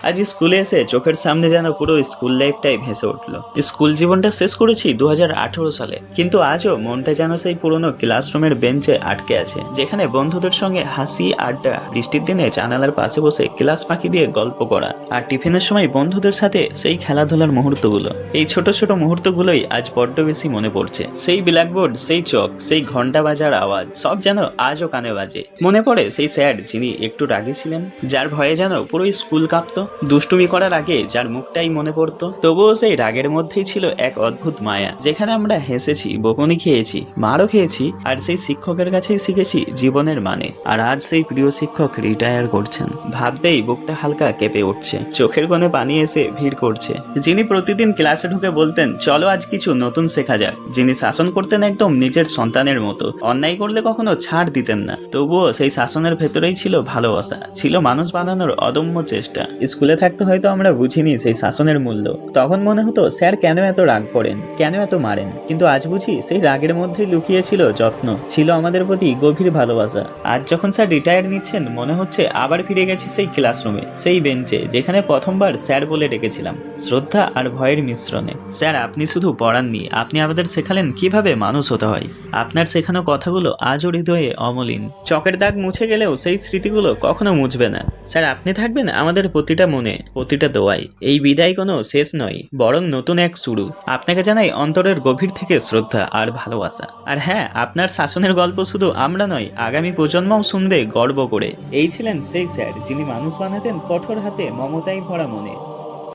আজ স্কুলে এসে চোখের সামনে যেন পুরো স্কুল লাইফটাই ভেসে উঠলো। স্কুল জীবনটা শেষ করেছি 2018 সালে, কিন্তু আজও মনটা যেন সেই পুরনো ক্লাসরুমের বেঞ্চে আটকে আছে, যেখানে বন্ধুদের সঙ্গে হাসি আড্ডা, বৃষ্টির দিনে জানালার পাশে বসে ক্লাস ফাঁকি দিয়ে গল্প করা, আর টিফিনের সময় বন্ধুদের সাথে সেই খেলাধুলার মুহূর্তগুলো। এই ছোট ছোট মুহূর্তগুলোই আজ বড্ড বেশি মনে পড়ছে। সেই ব্ল্যাকবোর্ড, সেই চক, সেই ঘন্টা বাজার আওয়াজ, সব যেন আজও কানে বাজে। মনে পড়ে সেই স্যার যিনি একটু রাগী ছিলেন, যার ভয়ে যেন পুরো স্কুল কাঁপতো। দুষ্টুমি করার আগে যার মুখটাই মনে পড়তো, তবুও সেই রাগের মধ্যেই ছিল এক অদ্ভুত মায়া, যেখানে আমরা হেসেছি, বকুনি খেয়েছি, মারও খেয়েছি, আর সেই শিক্ষকের কাছেই শিখেছি জীবনের মানে। আর আজ সেই প্রিয় শিক্ষক রিটায়ার করছেন, ভাবতেই বুকটা হালকা কেঁপে উঠছে, চোখের কোণে পানি এসে ভিড় করছে। যিনি প্রতিদিন ক্লাসে ঢুকে বলতেন, চলো আজ কিছু নতুন শেখা যাক। যিনি শাসন করতেন একদম নিজের সন্তানের মতো, অন্যায় করলে কখনো ছাড় দিতেন না, তবুও সেই শাসনের ভেতরেই ছিল ভালোবাসা, ছিল মানুষ বানানোর অদম্য চেষ্টা। স্কুলে থাকতে হয়তো আমরা বুঝিনি সেই শাসনের মূল্য। তখন মনে হতো স্যার কেন এত রাগ করেন, কেন এত মারেন, কিন্তু আজ বুঝি সেই রাগের মধ্যেই লুকিয়ে ছিল যত্ন, ছিল আমাদের প্রতি গভীর ভালোবাসা। আজ যখন স্যার রিটায়ার নিচ্ছেন, মনে হচ্ছে আবার ফিরে গেছি সেই ক্লাসরুমে, সেই বেঞ্চে, যেখানে প্রথমবার স্যার বলে ডেকেছিলাম, শ্রদ্ধা আর ভয়ের মিশ্রণে। স্যার, আপনি শুধু পড়াননি, আপনি আমাদের শেখালেন কিভাবে মানুষ হতে হয়। আপনার শেখানো কথাগুলো আজও হৃদয়ে অমলিন। চকের দাগ মুছে গেলেও সেই স্মৃতিগুলো কখনো মুছবে না। স্যার, আপনি থাকবেন আমাদের প্রতিটা মনে, প্রতিটা দোয়ায়। এই বিদায় কোনো শেষ নয়, বরং নতুন এক শুরু। আপনাকে জানাই অন্তরের গভীর থেকে শ্রদ্ধা আর ভালোবাসা। আর হ্যাঁ, আপনার শাসনের গল্প শুধু আমরা নয়, আগামী প্রজন্মও শুনবে গর্ব করে। এই ছিলেন সেই স্যার যিনি মানুষ বানাতেন কঠোর হাতে, মমতায় ভরা মনে।